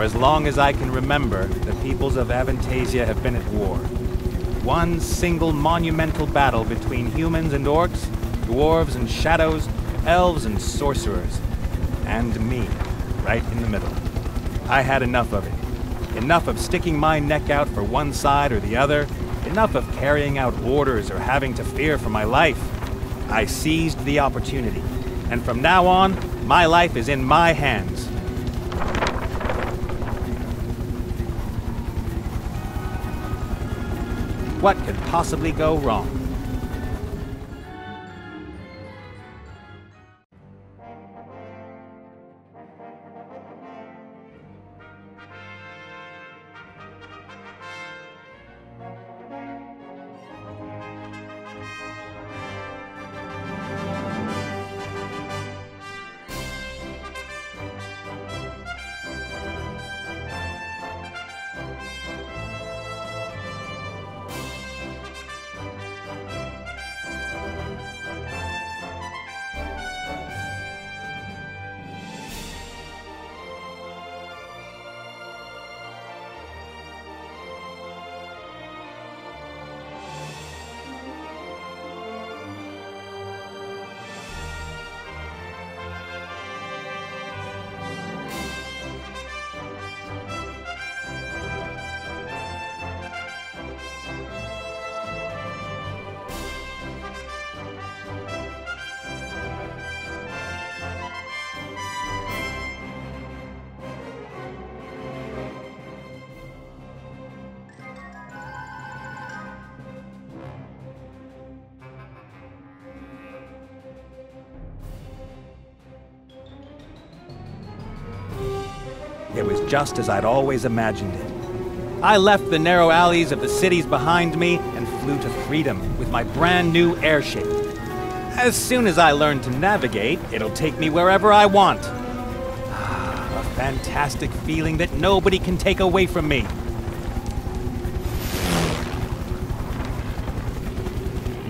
For as long as I can remember, the peoples of Avantasia have been at war. One single monumental battle between humans and orcs, dwarves and shadows, elves and sorcerers. And me, right in the middle. I had enough of it. Enough of sticking my neck out for one side or the other. Enough of carrying out orders or having to fear for my life. I seized the opportunity. And from now on, my life is in my hands. What could possibly go wrong? It was just as I'd always imagined it. I left the narrow alleys of the cities behind me and flew to freedom with my brand new airship. As soon as I learn to navigate, it'll take me wherever I want. A fantastic feeling that nobody can take away from me.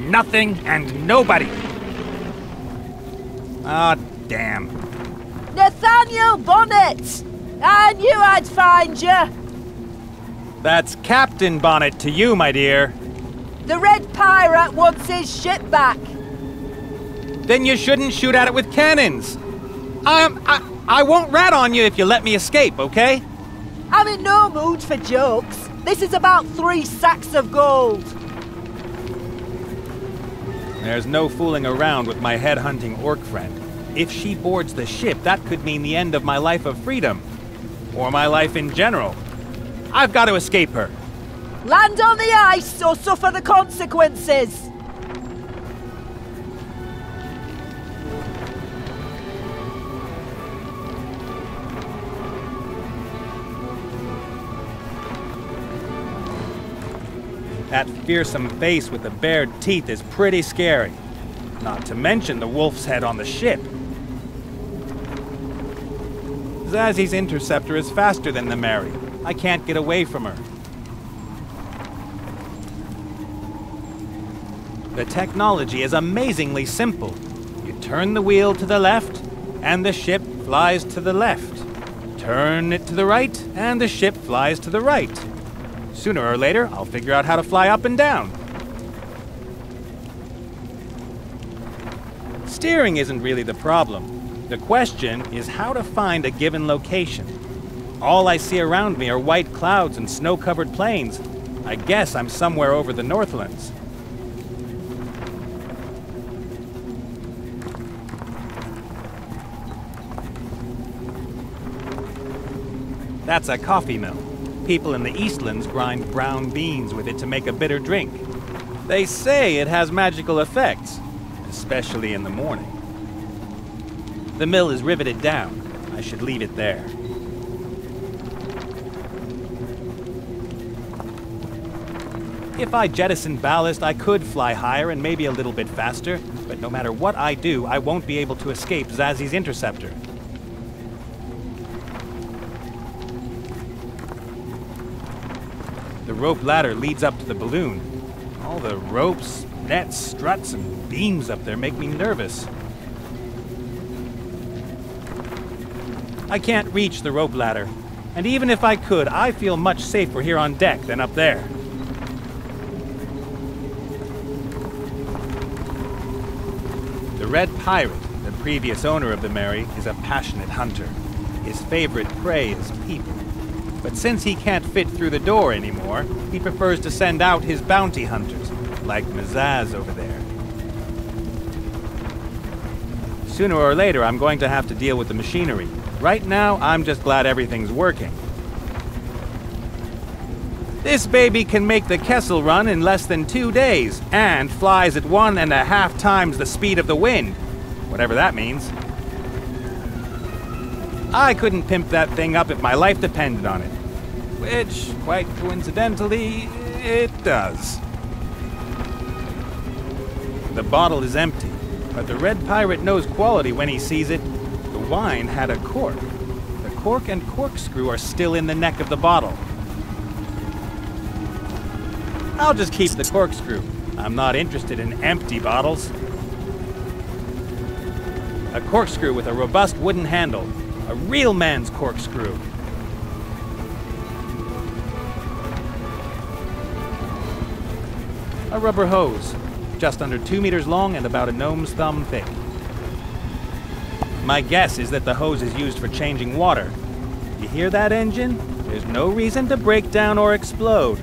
Nothing and nobody. Ah, damn. Nathaniel Bonnet! I knew I'd find you! That's Captain Bonnet to you, my dear. The Red Pirate wants his ship back. Then you shouldn't shoot at it with cannons. I won't rat on you if you let me escape, okay? I'm in no mood for jokes. This is about 3 sacks of gold. There's no fooling around with my head-hunting orc friend. If she boards the ship, that could mean the end of my life of freedom. Or my life in general. I've got to escape her. Land on the ice or suffer the consequences. That fearsome face with the bared teeth is pretty scary. Not to mention the wolf's head on the ship. Zazi's interceptor is faster than the Mary. I can't get away from her. The technology is amazingly simple. You turn the wheel to the left, and the ship flies to the left. Turn it to the right, and the ship flies to the right. Sooner or later, I'll figure out how to fly up and down. Steering isn't really the problem. The question is how to find a given location. All I see around me are white clouds and snow-covered plains. I guess I'm somewhere over the Northlands. That's a coffee mill. People in the Eastlands grind brown beans with it to make a bitter drink. They say it has magical effects, especially in the morning. The mill is riveted down. I should leave it there. If I jettisoned ballast, I could fly higher and maybe a little bit faster, but no matter what I do, I won't be able to escape Zazi's interceptor. The rope ladder leads up to the balloon. All the ropes, nets, struts, and beams up there make me nervous. I can't reach the rope ladder. And even if I could, I feel much safer here on deck than up there. The Red Pirate, the previous owner of the Mary, is a passionate hunter. His favorite prey is people. But since he can't fit through the door anymore, he prefers to send out his bounty hunters, like Mazaz over there. Sooner or later, I'm going to have to deal with the machinery. Right now, I'm just glad everything's working. This baby can make the Kessel run in less than 2 days, and flies at 1.5 times the speed of the wind. Whatever that means. I couldn't pimp that thing up if my life depended on it. Which, quite coincidentally, it does. The bottle is empty, but the Red Pirate knows quality when he sees it. The wine had a cork. The cork and corkscrew are still in the neck of the bottle. I'll just keep the corkscrew. I'm not interested in empty bottles. A corkscrew with a robust wooden handle. A real man's corkscrew. A rubber hose. Just under 2 meters long and about a gnome's thumb thick. My guess is that the hose is used for changing water. You hear that engine? There's no reason to break down or explode.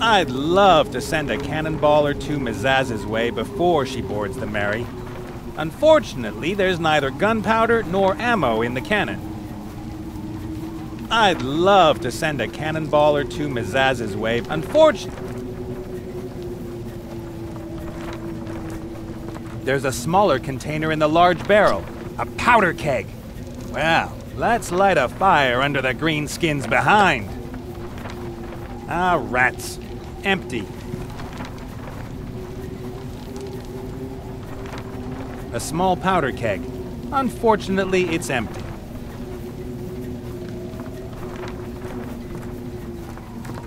I'd love to send a cannonball or two Mazaz's way before she boards the Mary. Unfortunately, there's neither gunpowder nor ammo in the cannon. I'd love to send a cannonball or two Mazaz's way. Unfortunately, there's a smaller container in the large barrel. A powder keg. Well, let's light a fire under the greenskins behind. Ah, rats. Empty. A small powder keg. Unfortunately, it's empty.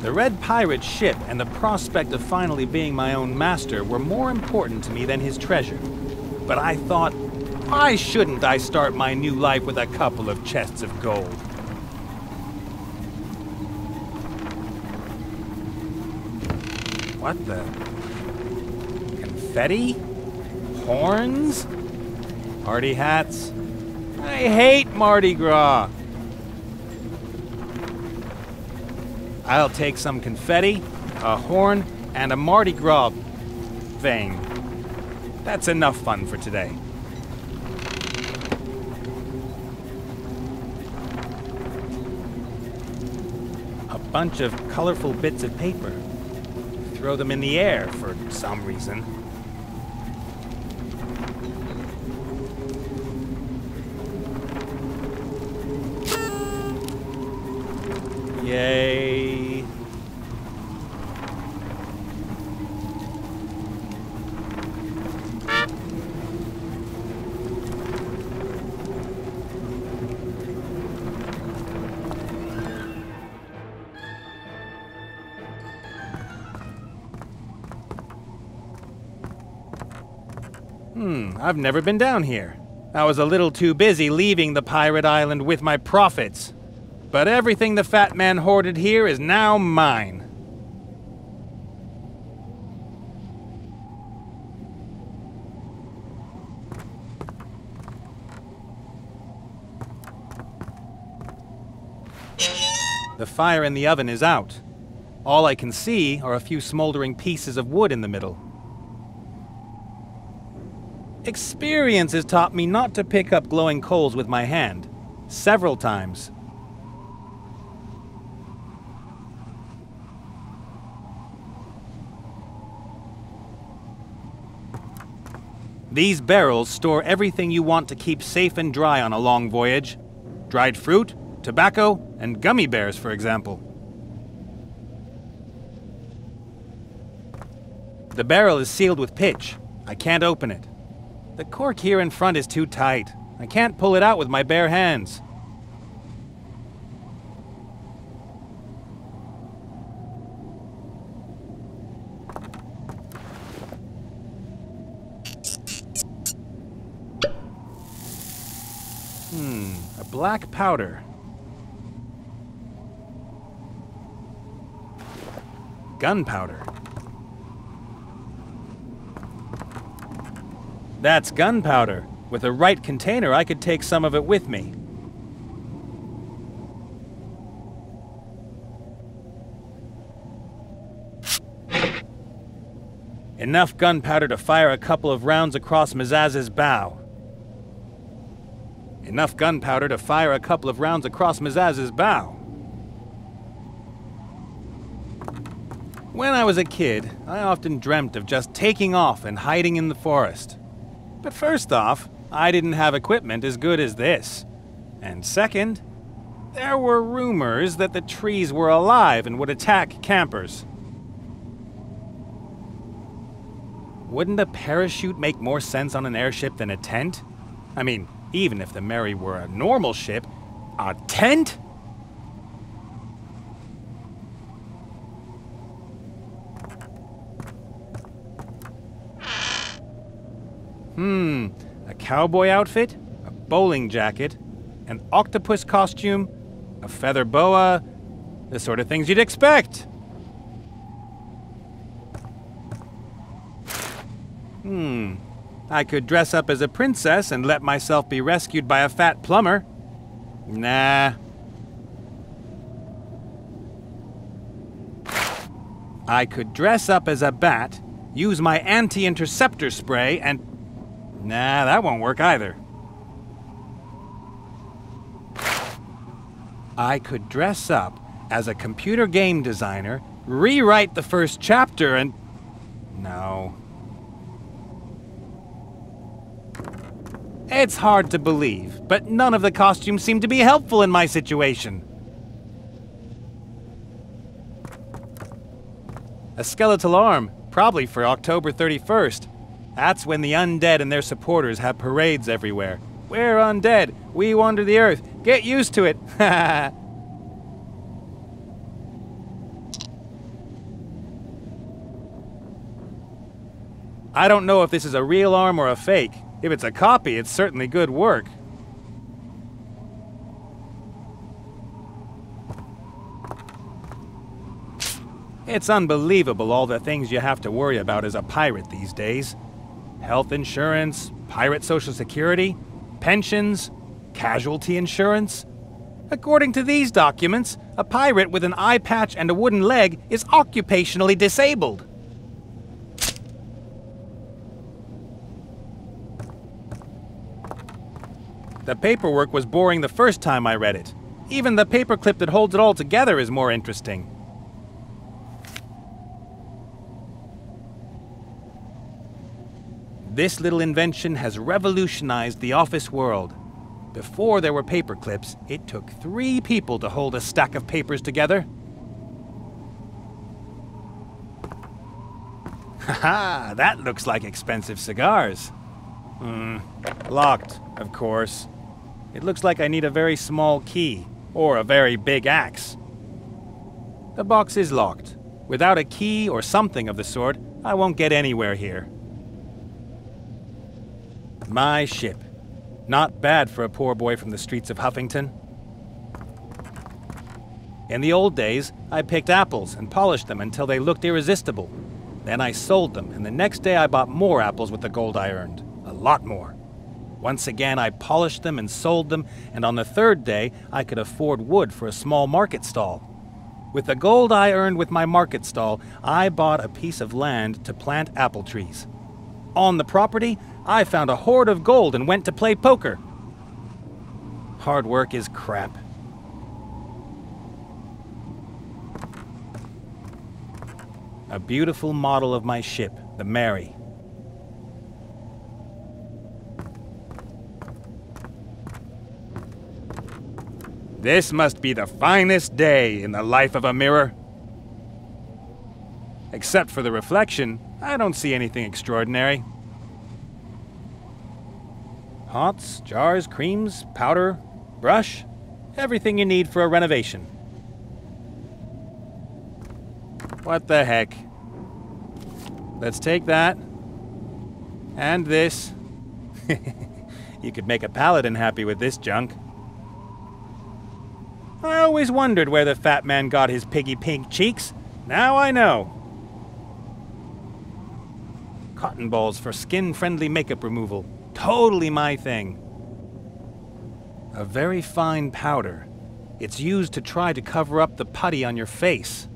The Red Pirate's ship and the prospect of finally being my own master were more important to me than his treasure. But I thought, why shouldn't I start my new life with a couple of chests of gold? What the? Confetti? Horns? Party hats? I hate Mardi Gras! I'll take some confetti, a horn, and a Mardi Gras thing. That's enough fun for today. A bunch of colorful bits of paper. Throw them in the air for some reason. Yay. I've never been down here. I was a little too busy leaving the pirate island with my profits. But everything the fat man hoarded here is now mine. The fire in the oven is out. All I can see are a few smoldering pieces of wood in the middle. Experience has taught me not to pick up glowing coals with my hand. Several times. These barrels store everything you want to keep safe and dry on a long voyage. Dried fruit, tobacco, and gummy bears, for example. The barrel is sealed with pitch. I can't open it. The cork here in front is too tight. I can't pull it out with my bare hands. black powder. Gunpowder. That's gunpowder. With the right container, I could take some of it with me. Enough gunpowder to fire a couple of rounds across Mazaz's bow. Enough gunpowder to fire a couple of rounds across Mazaz's bow. When I was a kid, I often dreamt of just taking off and hiding in the forest. But first off, I didn't have equipment as good as this. And second, there were rumors that the trees were alive and would attack campers. Wouldn't a parachute make more sense on an airship than a tent? I mean, even if the Mary were a normal ship, a tent? A cowboy outfit, a bowling jacket, an octopus costume, a feather boa, the sort of things you'd expect. I could dress up as a princess and let myself be rescued by a fat plumber. Nah. I could dress up as a bat, use my anti-interceptor spray, and... Nah, that won't work either. I could dress up as a computer game designer, rewrite the first chapter, and... No. It's hard to believe, but none of the costumes seem to be helpful in my situation. A skeletal arm, probably for October 31st. That's when the undead and their supporters have parades everywhere. We're undead. We wander the earth. Get used to it. I don't know if this is a real arm or a fake. If it's a copy, it's certainly good work. It's unbelievable all the things you have to worry about as a pirate these days. Health insurance, pirate social security, pensions, casualty insurance. According to these documents, a pirate with an eye patch and a wooden leg is occupationally disabled. The paperwork was boring the first time I read it. Even the paperclip that holds it all together is more interesting. This little invention has revolutionized the office world. Before there were paperclips, it took 3 people to hold a stack of papers together. Haha, that looks like expensive cigars. Locked, of course. It looks like I need a very small key, or a very big axe. The box is locked. Without a key or something of the sort, I won't get anywhere here. My ship. Not bad for a poor boy from the streets of Huffington. In the old days, I picked apples and polished them until they looked irresistible. Then I sold them, and the next day I bought more apples with the gold I earned. A lot more. Once again, I polished them and sold them, and on the 3rd day, I could afford wood for a small market stall. With the gold I earned with my market stall, I bought a piece of land to plant apple trees. On the property, I found a hoard of gold and went to play poker. Hard work is crap. A beautiful model of my ship, the Mary. This must be the finest day in the life of a mirror. Except for the reflection, I don't see anything extraordinary. Pots, jars, creams, powder, brush, everything you need for a renovation. What the heck? Let's take that. And this. You could make a paladin happy with this junk. I always wondered where the fat man got his piggy pink cheeks. Now I know. Cotton balls for skin-friendly makeup removal. Totally my thing. A very fine powder. It's used to try to cover up the putty on your face.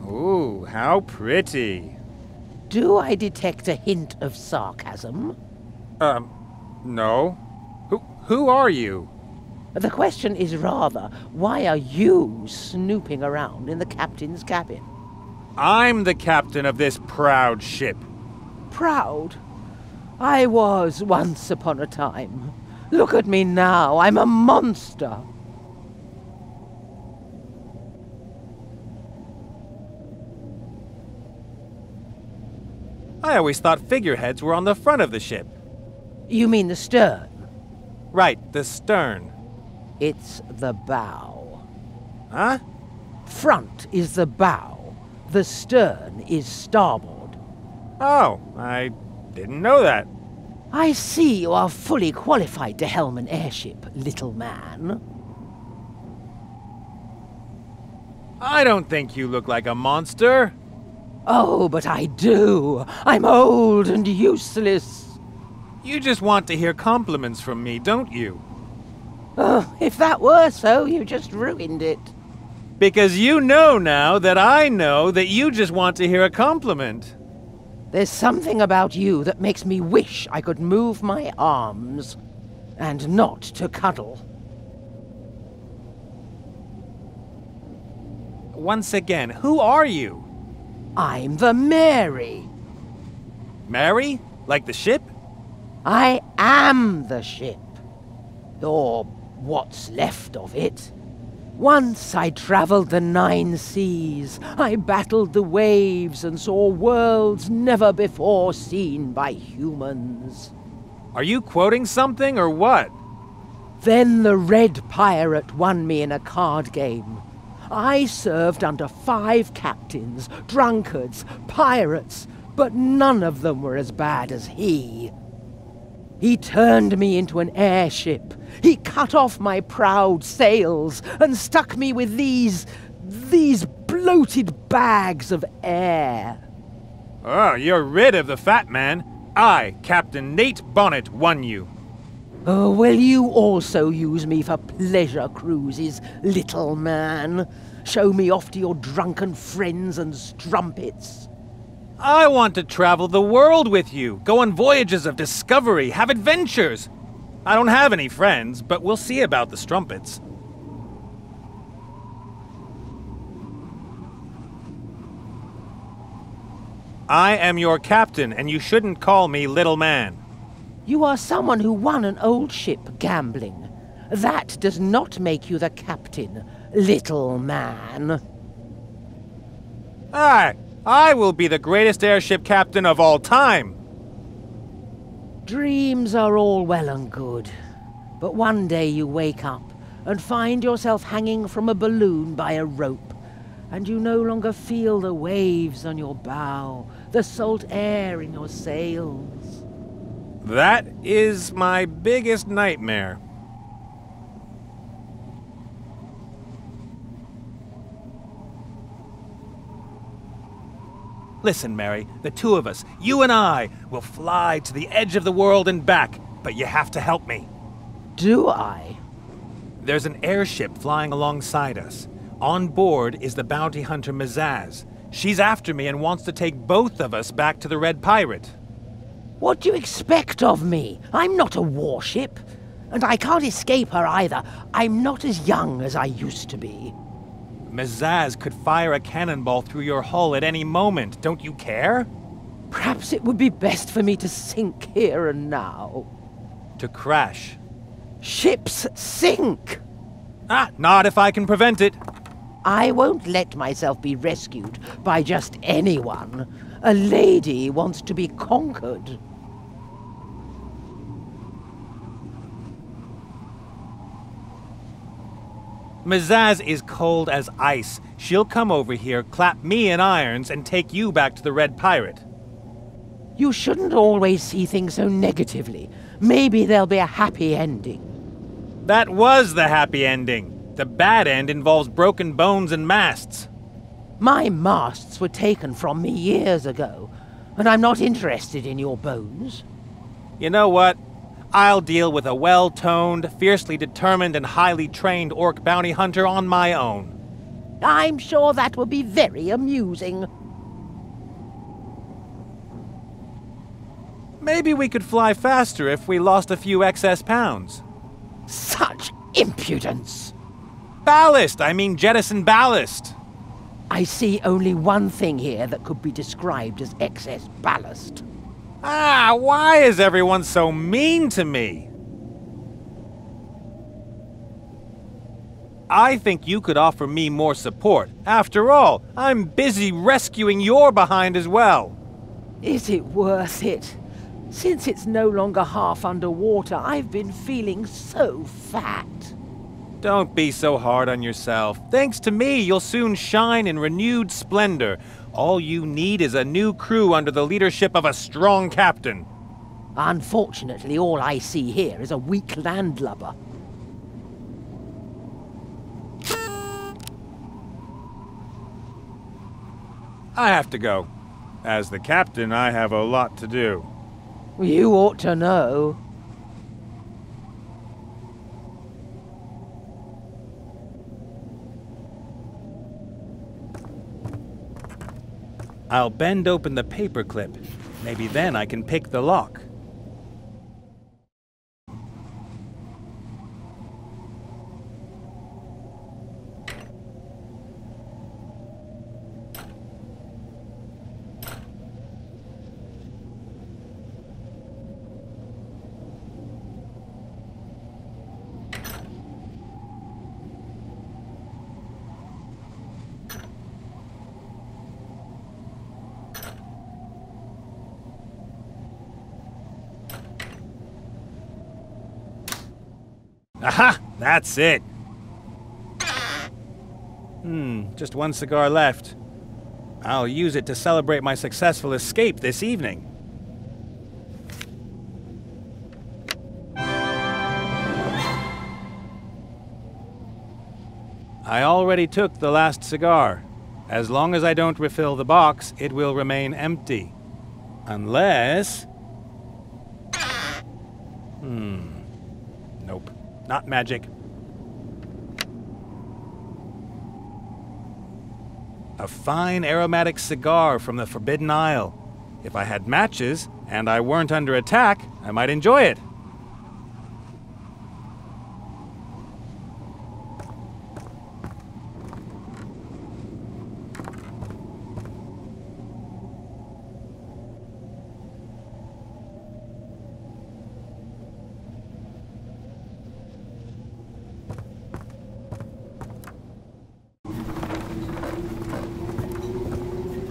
Ooh, how pretty. Do I detect a hint of sarcasm? No. Who are you? The question is rather, why are you snooping around in the captain's cabin? I'm the captain of this proud ship. Proud? I was once upon a time. Look at me now, I'm a monster. I always thought figureheads were on the front of the ship. You mean the stern? Right, the stern. It's the bow. Huh? Front is the bow. The stern is starboard. Oh, I didn't know that. I see you are fully qualified to helm an airship, little man. I don't think you look like a monster. Oh, but I do. I'm old and useless. You just want to hear compliments from me, don't you? Oh, if that were so, you just ruined it. Because you know now that I know that you just want to hear a compliment. There's something about you that makes me wish I could move my arms. And not to cuddle. Once again, who are you? I'm the Mary. Mary? Like the ship? I am the ship. Or what's left of it. Once I traveled the 9 seas. I battled the waves and saw worlds never before seen by humans. Are you quoting something or what? Then the Red Pirate won me in a card game. I served under 5 captains, drunkards, pirates, but none of them were as bad as he. He turned me into an airship. He cut off my proud sails and stuck me with these bloated bags of air. Oh, you're rid of the fat man. I, Captain Nate Bonnet, won you. Oh, will you also use me for pleasure cruises, little man? Show me off to your drunken friends and strumpets. I want to travel the world with you, go on voyages of discovery, have adventures. I don't have any friends, but we'll see about the strumpets. I am your captain, and you shouldn't call me little man. You are someone who won an old ship gambling. That does not make you the captain, little man. I will be the greatest airship captain of all time. Dreams are all well and good, but one day you wake up and find yourself hanging from a balloon by a rope, and you no longer feel the waves on your bow, the salt air in your sails. That is my biggest nightmare. Listen, Mary, the two of us, you and I, will fly to the edge of the world and back, but you have to help me. Do I? There's an airship flying alongside us. On board is the bounty hunter Mazaz. She's after me and wants to take both of us back to the Red Pirate. What do you expect of me? I'm not a warship. And I can't escape her either. I'm not as young as I used to be. Mazaz could fire a cannonball through your hull at any moment. Don't you care? Perhaps it would be best for me to sink here and now. To crash. Ships sink! Not if I can prevent it. I won't let myself be rescued by just anyone. A lady wants to be conquered. Mazaz is cold as ice. She'll come over here, clap me in irons, and take you back to the Red Pirate. You shouldn't always see things so negatively. Maybe there'll be a happy ending. That was the happy ending. The bad end involves broken bones and masts. My masts were taken from me years ago, and I'm not interested in your bones. You know what? I'll deal with a well-toned, fiercely determined, and highly trained orc bounty hunter on my own. I'm sure that will be very amusing. Maybe we could fly faster if we lost a few excess pounds. Such impudence! Ballast! I mean jettison ballast! I see only one thing here that could be described as excess ballast. Ah, why is everyone so mean to me? I think you could offer me more support. After all, I'm busy rescuing your behind as well. Is it worth it? Since it's no longer half underwater, I've been feeling so fat. Don't be so hard on yourself. Thanks to me, you'll soon shine in renewed splendor. All you need is a new crew under the leadership of a strong captain. Unfortunately, all I see here is a weak landlubber. I have to go. As the captain, I have a lot to do. You ought to know. I'll bend open the paperclip. Maybe then I can pick the lock. Aha! That's it! Just one cigar left. I'll use it to celebrate my successful escape this evening. I already took the last cigar. As long as I don't refill the box, it will remain empty. Unless... Nope. Not magic. A fine aromatic cigar from the Forbidden Isle. If I had matches, and I weren't under attack, I might enjoy it.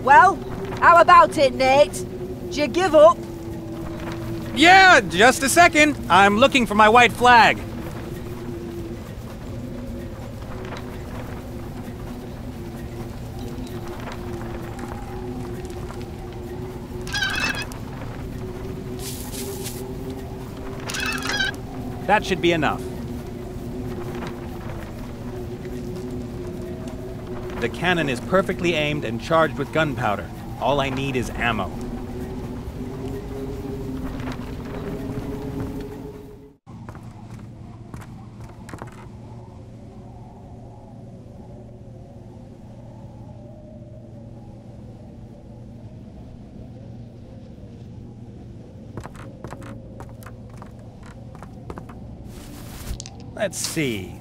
Well, how about it, Nate? Do you give up? Yeah, just a second. I'm looking for my white flag. That should be enough. The cannon is perfectly aimed and charged with gunpowder. All I need is ammo. Let's see.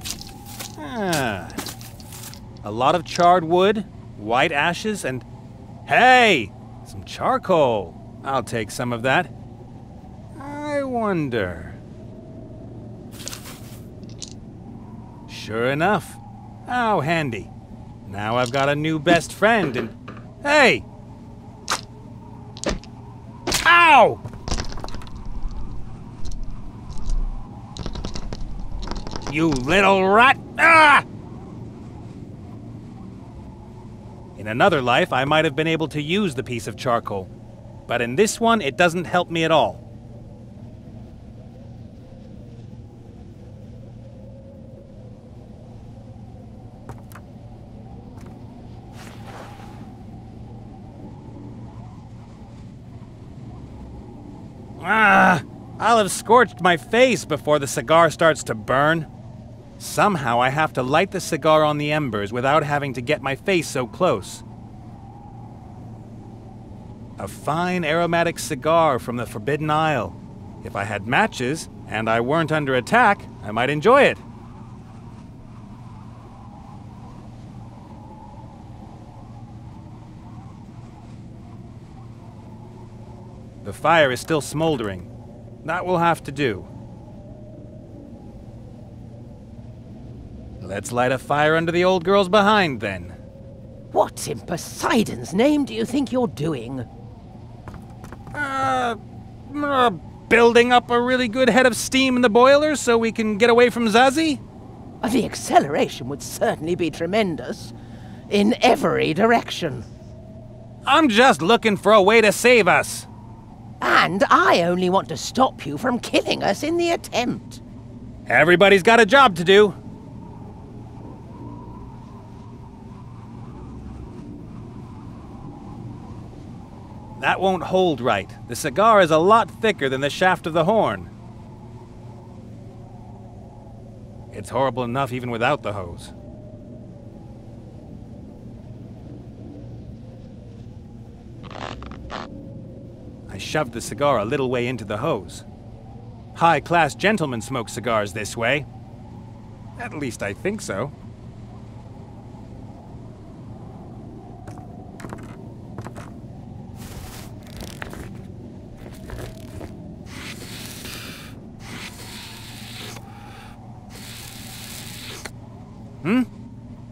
A lot of charred wood, white ashes, and... Hey! Some charcoal. I'll take some of that. I wonder... Sure enough. How handy. Now I've got a new best friend and... Hey! Ow! You little rat! Ah! In another life, I might have been able to use the piece of charcoal, but in this one, it doesn't help me at all. I'll have scorched my face before the cigar starts to burn. Somehow I have to light the cigar on the embers without having to get my face so close. A fine aromatic cigar from the Forbidden Isle. If I had matches, and I weren't under attack, I might enjoy it. The fire is still smoldering. That will have to do. Let's light a fire under the old girl's behind, then. What in Poseidon's name do you think you're doing? Building up a really good head of steam in the boiler so we can get away from Zazi? The acceleration would certainly be tremendous. In every direction. I'm just looking for a way to save us. And I only want to stop you from killing us in the attempt. Everybody's got a job to do. That won't hold right. The cigar is a lot thicker than the shaft of the horn. It's horrible enough even without the hose. I shoved the cigar a little way into the hose. High-class gentlemen smoke cigars this way. At least I think so.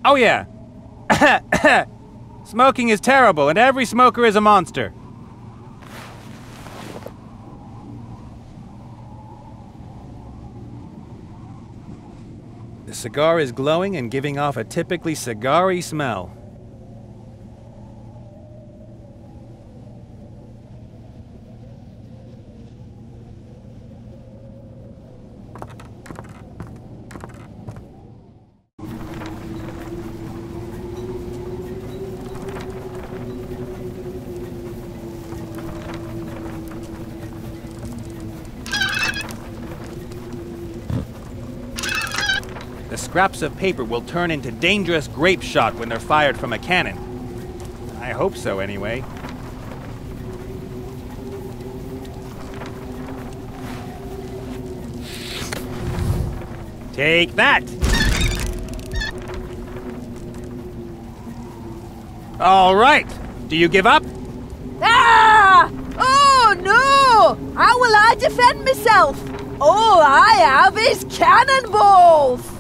Oh yeah. Smoking is terrible, and every smoker is a monster. The cigar is glowing and giving off a typically cigar-y smell. The scraps of paper will turn into dangerous grape shot when they're fired from a cannon. I hope so, anyway. Take that! All right! Do you give up? Ah! Oh no! How will I defend myself? All I have is cannonballs!